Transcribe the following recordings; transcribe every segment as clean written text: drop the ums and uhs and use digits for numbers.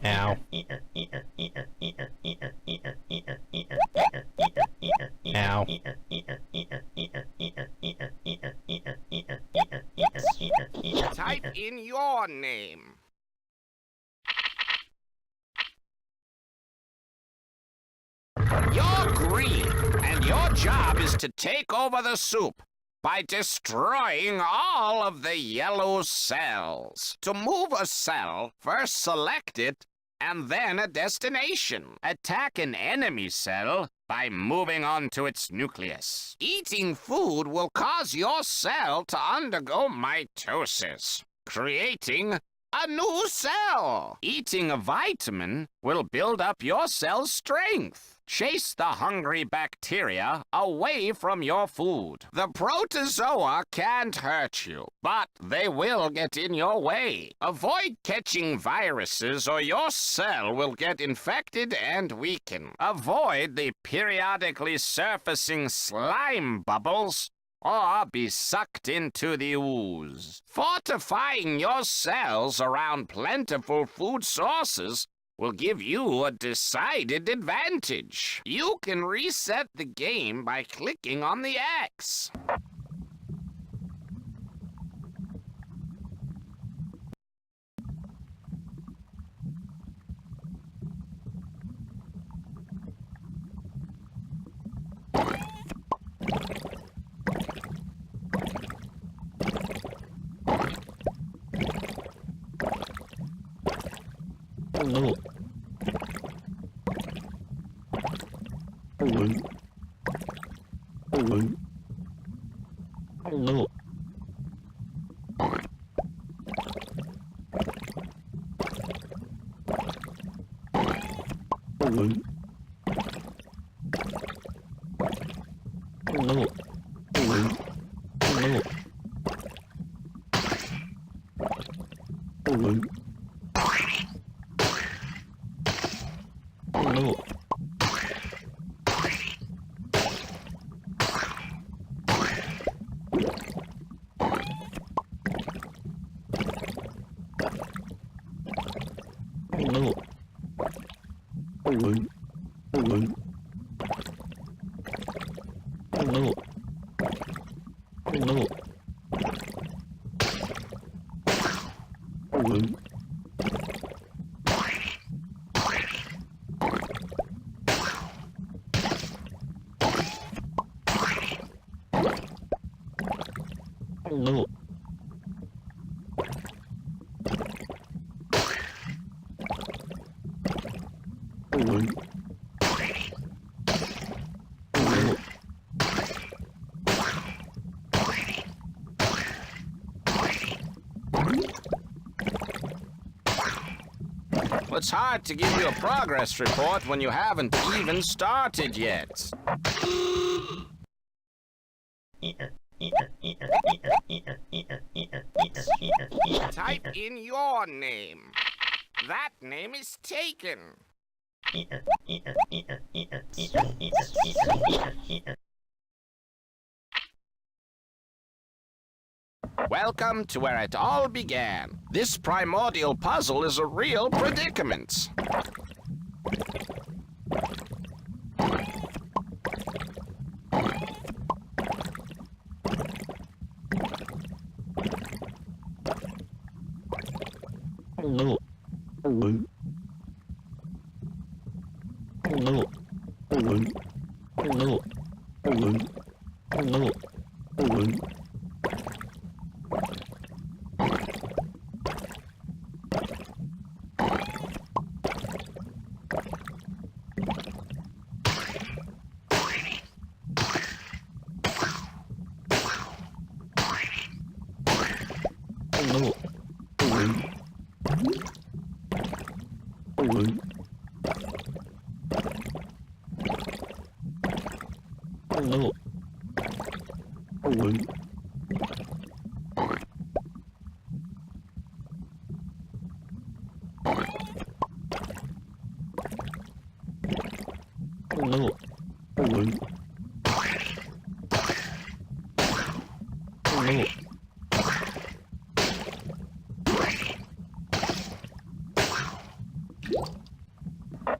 Ow. Ow. Type in your name. You're green, and your job is to take over the soup by destroying all of the yellow cells. To move a cell, first select it, and then a destination. Attack an enemy cell by moving onto its nucleus. Eating food will cause your cell to undergo mitosis, creating a new cell. Eating a vitamin will build up your cell's strength. Chase the hungry bacteria away from your food. The protozoa can't hurt you, but they will get in your way. Avoid catching viruses or your cell will get infected and weaken. Avoid the periodically surfacing slime bubbles or be sucked into the ooze. Fortifying your cells around plentiful food sources will give you a decided advantage. You can reset the game by clicking on the X. Hello. Hello. Hello. Hello. Hello. Hello. Hello. Hello. Hello. Hello. Hello. Hello. Hello. Hello. Hello. Hello. Hello. Hello. Hello. It's hard to give you a progress report when you haven't even started yet. Type in your name. That name is taken. Welcome to where it all began. This primordial puzzle is a real predicament. Hello. Hello. Hello. Hello. Hello. Hello. Hello. Hello. Hello. Hello. Hello. Hello. Hello. Hello. Hello. Hello.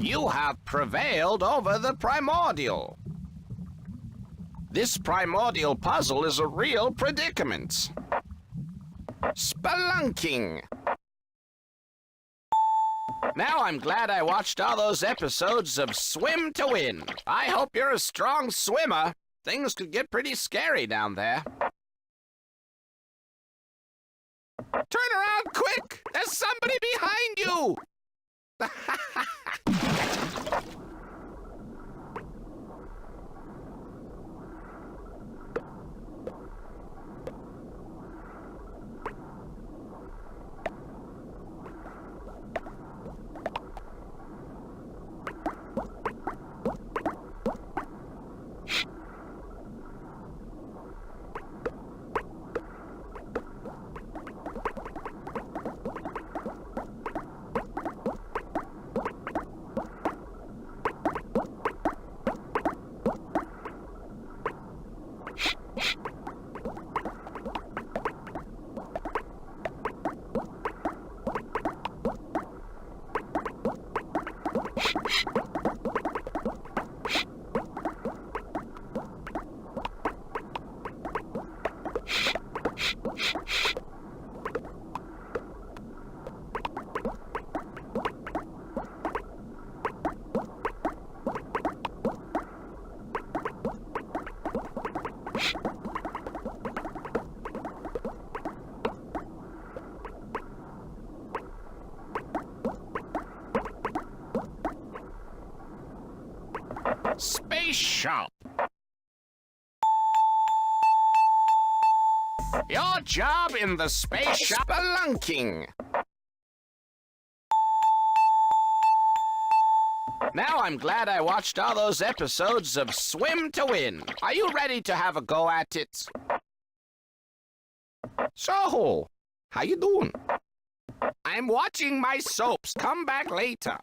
You have prevailed over the primordial. This primordial puzzle is a real predicament. Spelunking. Now I'm glad I watched all those episodes of Swim to Win. I hope you're a strong swimmer. Things could get pretty scary down there. Turn around quick! There's somebody behind you! Space shop. Your job in the space shop spelunking. Now I'm glad I watched all those episodes of Swim to Win. Are you ready to have a go at it? So, how you doing? I'm watching my soaps. Come back later.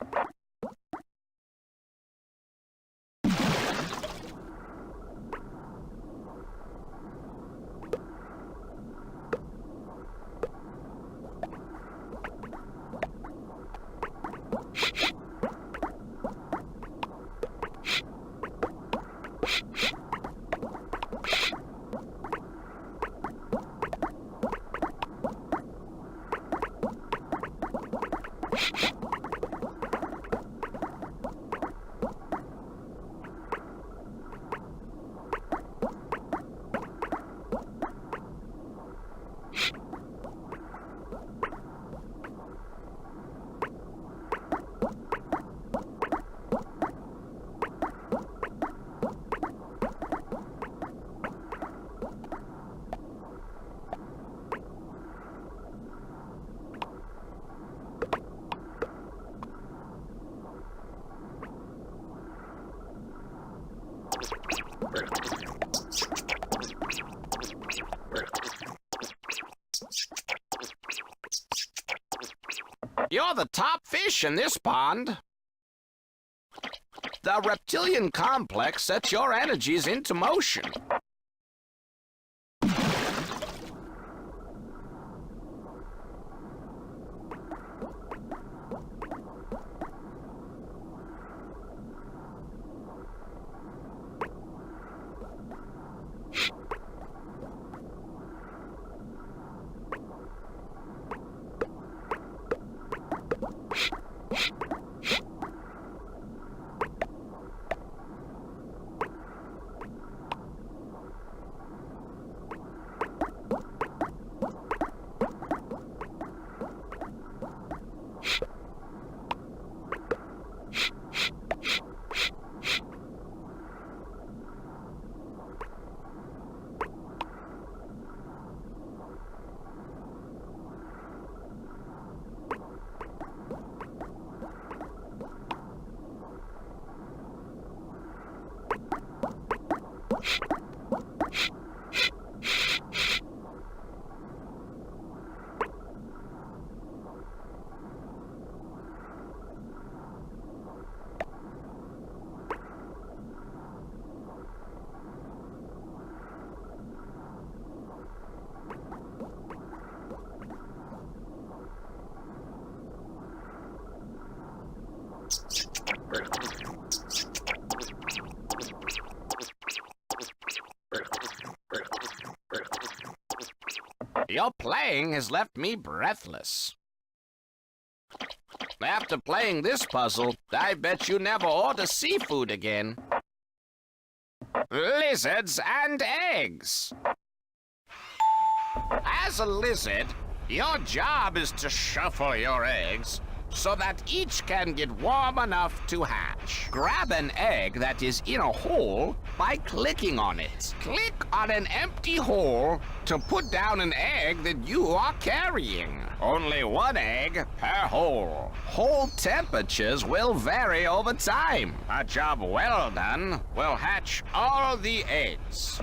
You're the top fish in this pond. The reptilian complex sets your energies into motion. Your playing has left me breathless. After playing this puzzle, I bet you never order seafood again. Lizards and eggs. As a lizard, your job is to shuffle your eggs so that each can get warm enough to hatch. Grab an egg that is in a hole by clicking on it. Click on an empty hole to put down an egg that you are carrying. Only one egg per hole. Hole temperatures will vary over time. A job well done will hatch all the eggs.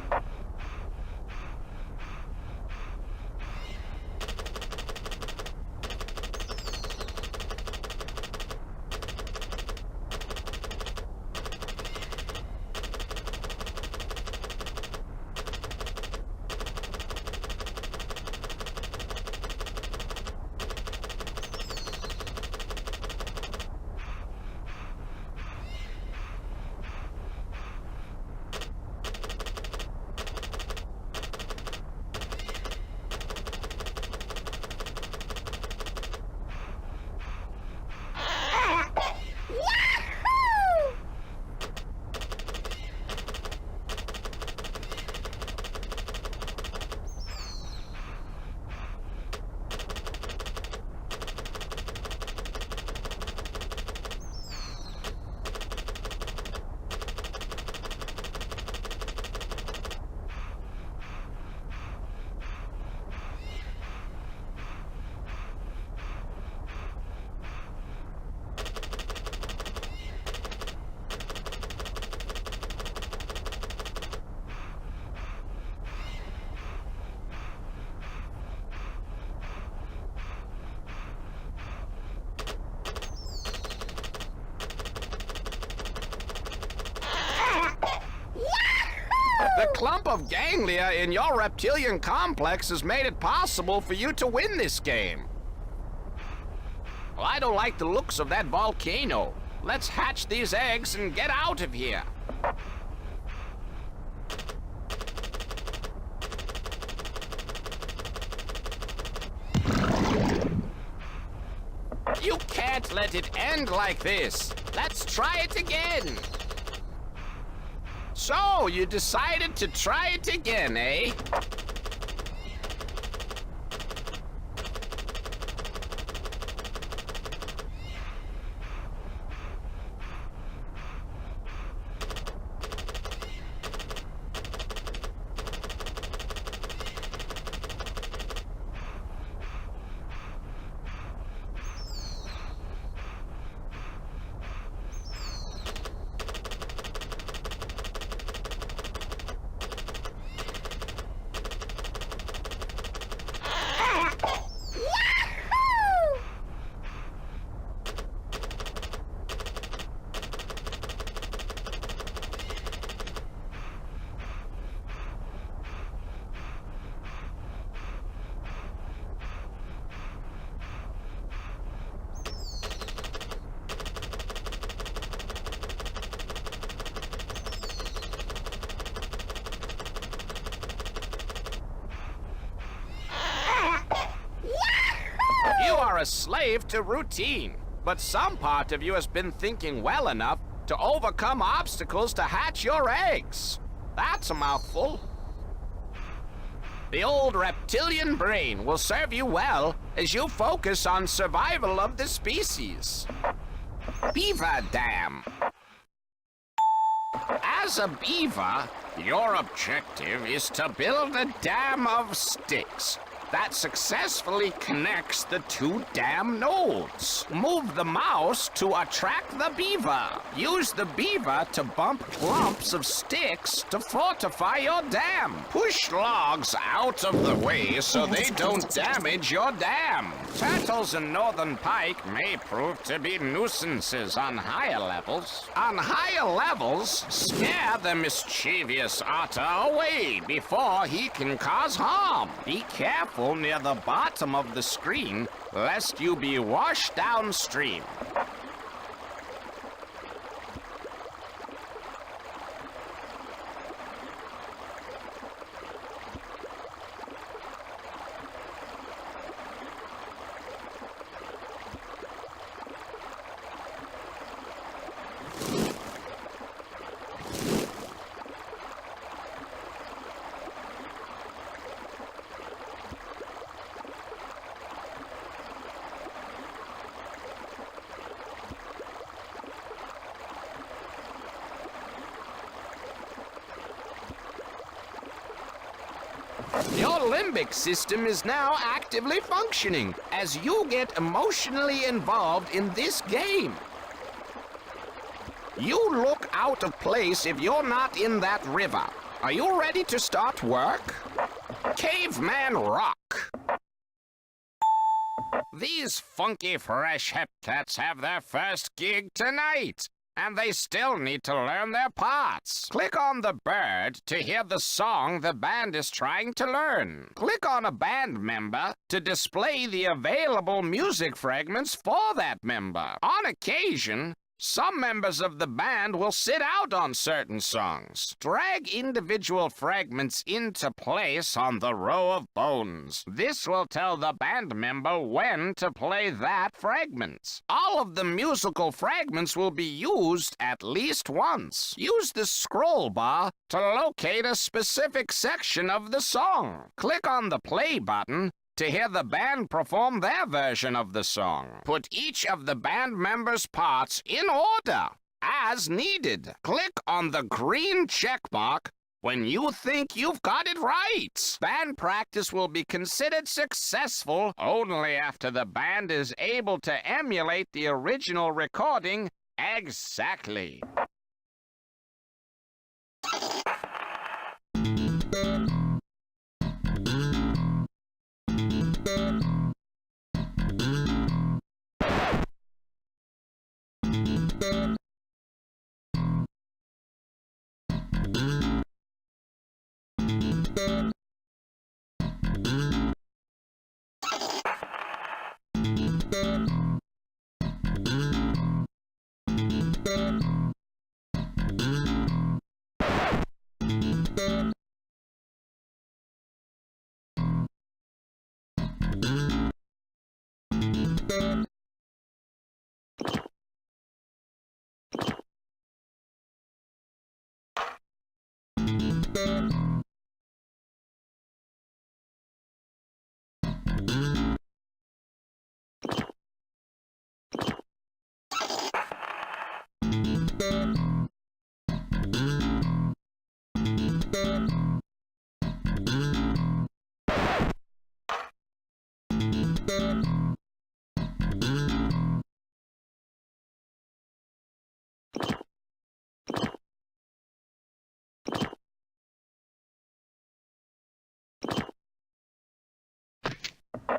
The clump of ganglia in your reptilian complex has made it possible for you to win this game. Well, I don't like the looks of that volcano. Let's hatch these eggs and get out of here. You can't let it end like this. Let's try it again. So, you decided to try it again, eh? a slave to routine. But some part of you has been thinking well enough to overcome obstacles to hatch your eggs. That's a mouthful. The old reptilian brain will serve you well as you focus on survival of the species. Beaver Dam. As a beaver, your objective is to build a dam of sticks that successfully connects the two dam nodes. Move the mouse to attract the beaver. Use the beaver to bump clumps of sticks to fortify your dam. Push logs out of the way so they don't damage your dam. Turtles and northern pike may prove to be nuisances on higher levels. On higher levels, scare the mischievous otter away before he can cause harm. Be careful near the bottom of the screen, lest you be washed downstream. Your limbic system is now actively functioning as you get emotionally involved in this game. You look out of place if you're not in that river. Are you ready to start work? Caveman Rock. These funky fresh hepcats have their first gig tonight, and they still need to learn their parts. Click on the bird to hear the song the band is trying to learn. Click on a band member to display the available music fragments for that member. On occasion, some members of the band will sit out on certain songs. Drag individual fragments into place on the row of bones. This will tell the band member when to play that fragment. All of the musical fragments will be used at least once. Use the scroll bar to locate a specific section of the song. Click on the play button to hear the band perform their version of the song. Put each of the band members' parts in order, as needed. Click on the green check mark when you think you've got it right. Band practice will be considered successful only after the band is able to emulate the original recording exactly.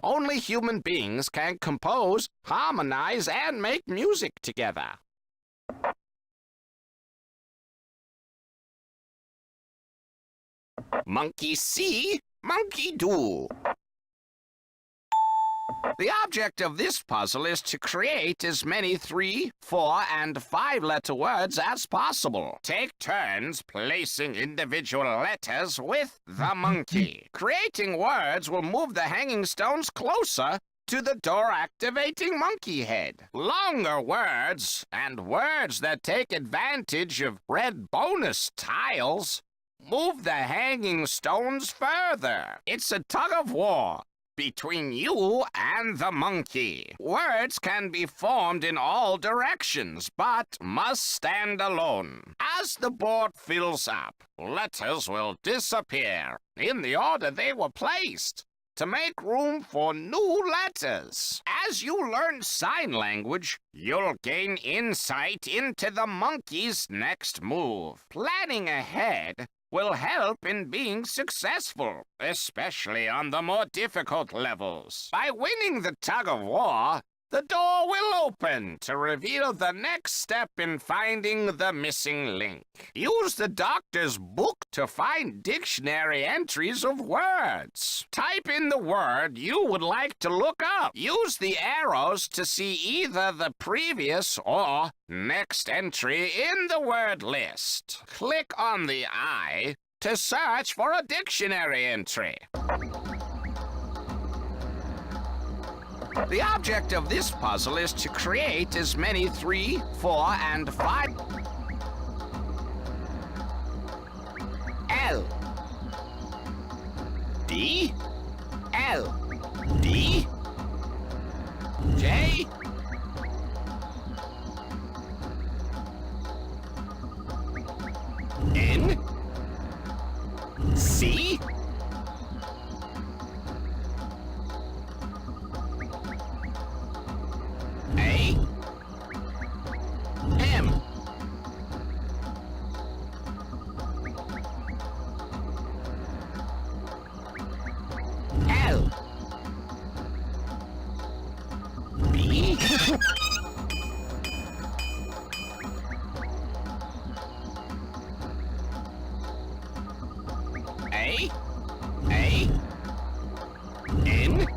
Only human beings can compose, harmonize, and make music together. Monkey see, monkey do. The object of this puzzle is to create as many 3, 4, and 5-letter words as possible. Take turns placing individual letters with the monkey. Creating words will move the hanging stones closer to the door-activating monkey head. Longer words, and words that take advantage of red bonus tiles, move the hanging stones further. It's a tug-of-war between you and the monkey. Words can be formed in all directions, but must stand alone. As the board fills up, letters will disappear in the order they were placed to make room for new letters. As you learn sign language, you'll gain insight into the monkey's next move. Planning ahead will help in being successful, especially on the more difficult levels. By winning the tug-of-war, the door will open to reveal the next step in finding the missing link. Use the doctor's book to find dictionary entries of words. Type in the word you would like to look up. Use the arrows to see either the previous or next entry in the word list. Click on the eye to search for a dictionary entry. The object of this puzzle is to create as many 3, 4, and 5 L D L D J N C A M L B A N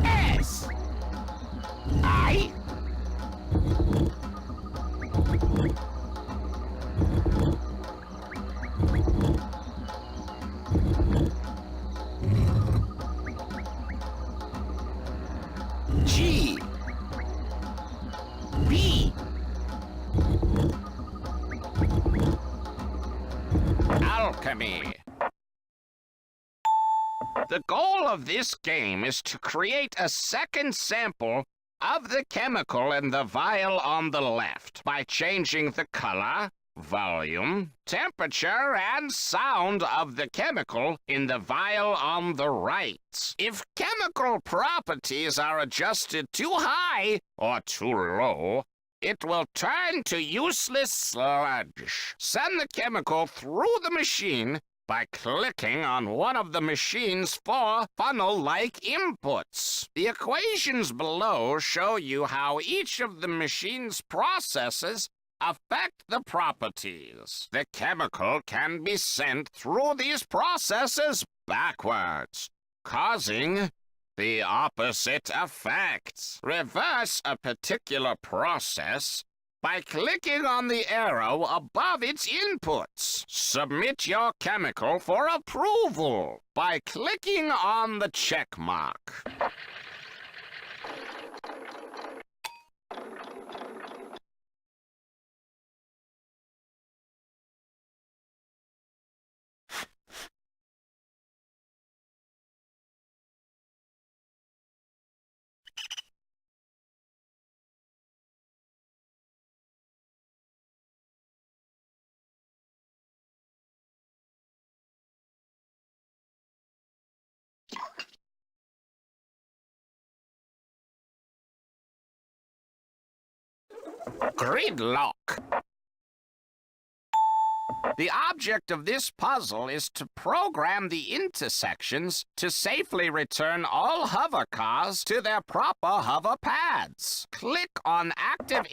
S I G B Alchemy. The goal of this game is to create a second sample of the chemical in the vial on the left by changing the color, volume, temperature, and sound of the chemical in the vial on the right. If chemical properties are adjusted too high or too low, it will turn to useless sludge. Send the chemical through the machine by clicking on one of the machine's 4 funnel-like inputs. The equations below show you how each of the machine's processes affect the properties. The chemical can be sent through these processes backwards, causing the opposite effect. Reverse a particular process by clicking on the arrow above its inputs. Submit your chemical for approval by clicking on the check mark. Gridlock. The object of this puzzle is to program the intersections to safely return all hover cars to their proper hover pads. Click on Active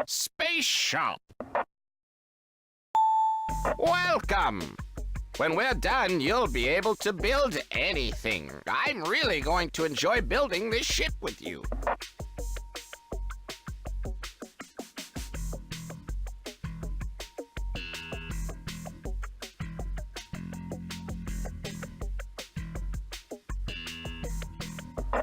Space Shop. Welcome. When we're done, you'll be able to build anything. I'm really going to enjoy building this ship with you.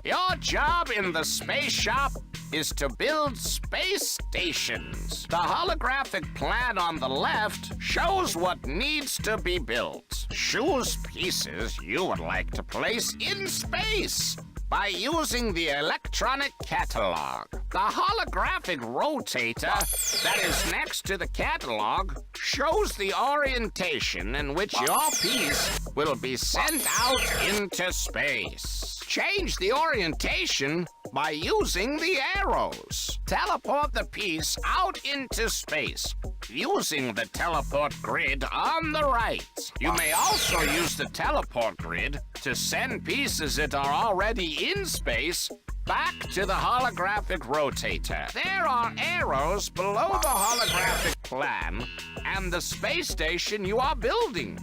Your job in the space shop is to build space stations. The holographic plan on the left shows what needs to be built. Choose pieces you would like to place in space by using the electronic catalog. The holographic rotator that is next to the catalog shows the orientation in which your piece will be sent out into space. Change the orientation by using the arrows. Teleport the piece out into space using the teleport grid on the right. You may also use the teleport grid to send pieces that are already in space back to the holographic rotator. There are arrows below the holographic plan and the space station you are building.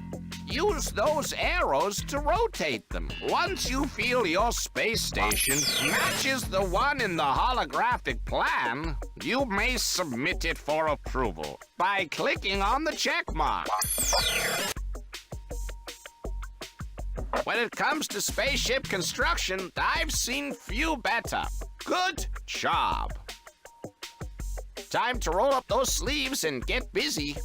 Use those arrows to rotate them. Once you feel your space station matches the one in the holographic plan, you may submit it for approval by clicking on the check mark. When it comes to spaceship construction, I've seen few better. Good job. Time to roll up those sleeves and get busy.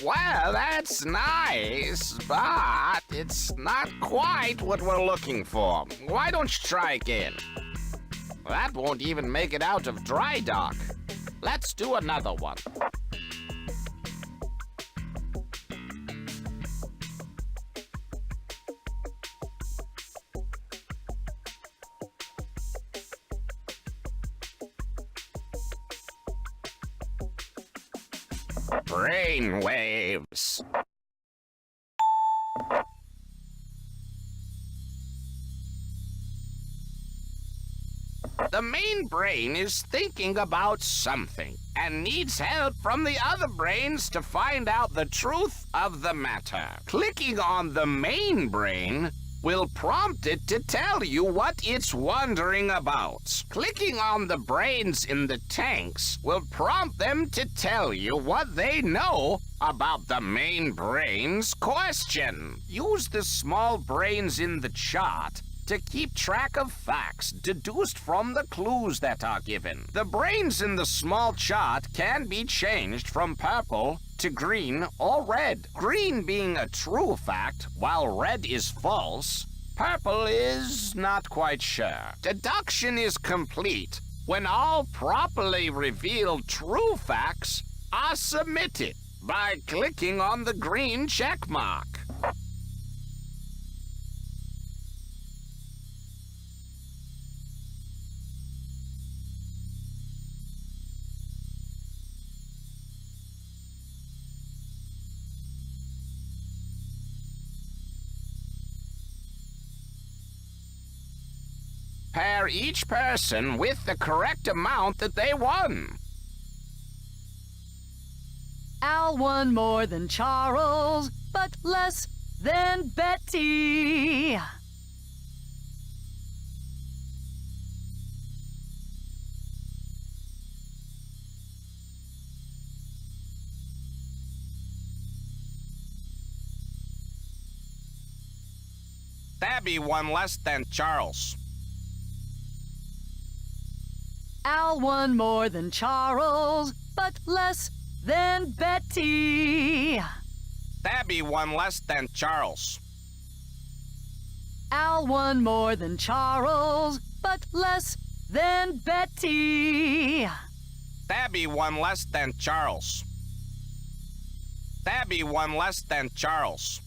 Well, that's nice, but it's not quite what we're looking for. Why don't you try again? That won't even make it out of dry dock. Let's do another one. Brain waves. The main brain is thinking about something and needs help from the other brains to find out the truth of the matter. Clicking on the main brain will prompt it to tell you what it's wondering about. Clicking on the brains in the tanks will prompt them to tell you what they know about the main brain's question. Use the small brains in the chart to keep track of facts deduced from the clues that are given. The brains in the small chart can be changed from purple to green or red. Green being a true fact, while red is false, purple is not quite sure. Deduction is complete when all properly revealed true facts are submitted by clicking on the green check mark. Pair each person with the correct amount that they won. Al won more than Charles, but less than Betty. Tabby won less than Charles. Al won more than Charles, but less than Betty. Tabby won less than Charles. Al won more than Charles, but less than Betty. Tabby won less than Charles. Tabby won less than Charles.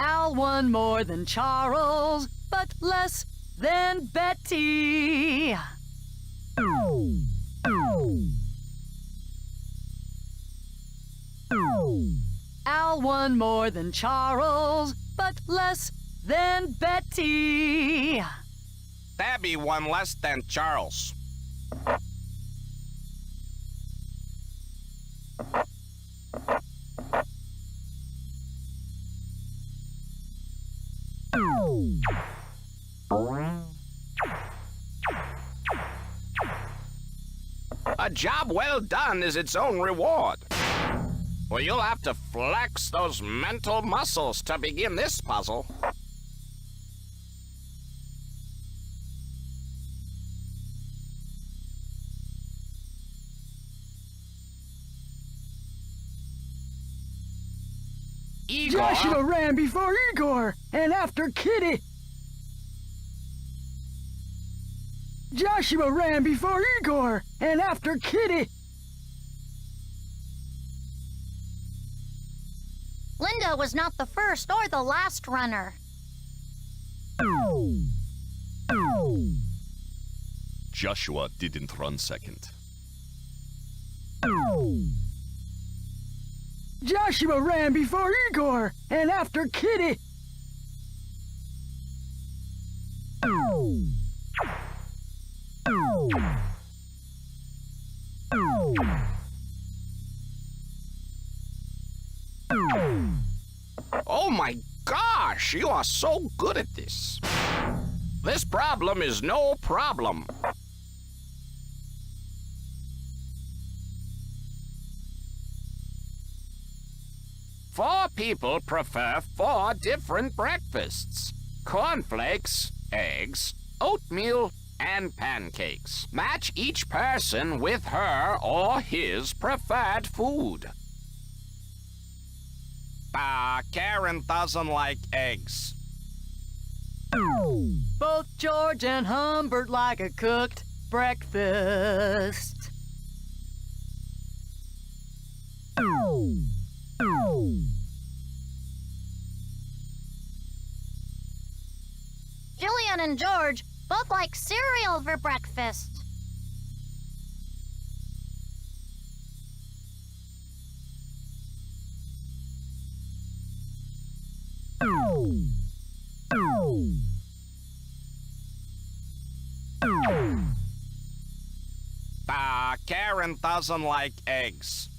Al won more than Charles, but less than Betty. Al won more than Charles, but less than Betty. Tabby won less than Charles. A job well done is its own reward. Well, you'll have to flex those mental muscles to begin this puzzle. Igor. Joshua ran before Igor and after Kitty. Joshua ran before Igor and after Kitty. Linda was not the first or the last runner. Joshua didn't run second. Joshua ran before Igor and after Kitty. Oh my gosh, you are so good at this. This problem is no problem. Four people prefer 4 different breakfasts: cornflakes, eggs, oatmeal, and pancakes. Match each person with her or his preferred food. Karen doesn't like eggs. Both George and Humbert like a cooked breakfast. Jillian and George both like cereal for breakfast. children doesn't like eggs?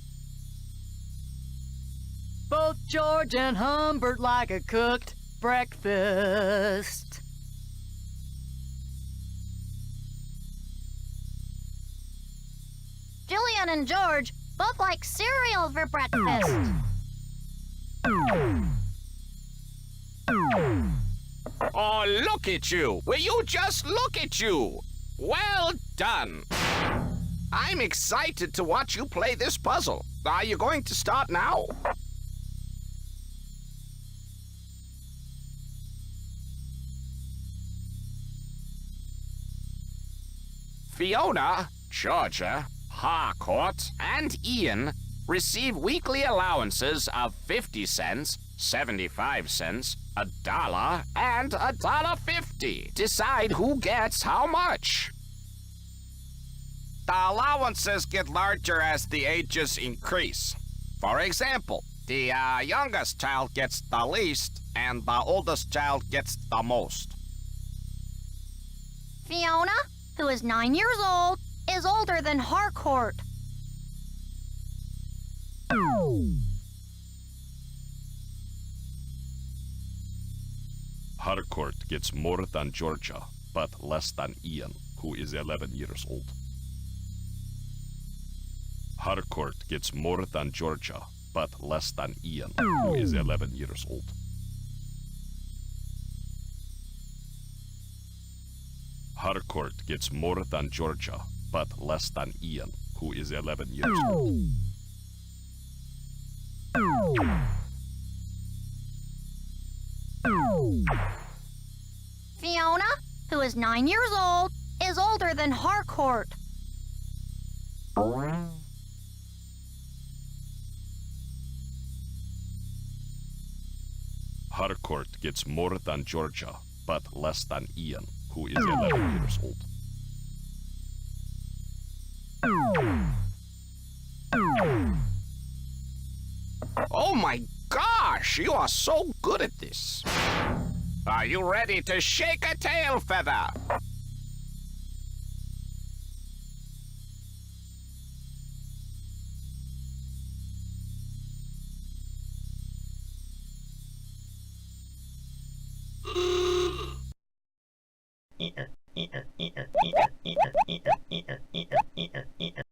Both George and Humbert like a cooked breakfast. Jillian and George both like cereal for breakfast. Oh, look at you! Will you just look at you? Well done! I'm excited to watch you play this puzzle. Are you going to start now? Fiona, Georgia, Harcourt, and Ian receive weekly allowances of 50 cents, 75 cents, $1, and $1.50. Decide who gets how much. The allowances get larger as the ages increase. For example, the youngest child gets the least, and the oldest child gets the most. Fiona, who is 9 years old, is older than Harcourt. Harcourt gets more than Georgia, but less than Ian, who is 11 years old. Harcourt gets more than Georgia, but less than Ian, who is 11 years old. Harcourt gets more than Georgia, but less than Ian, who is 11 years old. Fiona, who is 9 years old, is older than Harcourt. Harcourt gets more than Georgia, but less than Ian, who is 11 years old. Oh my gosh, you are so good at this. Are you ready to shake a tail feather?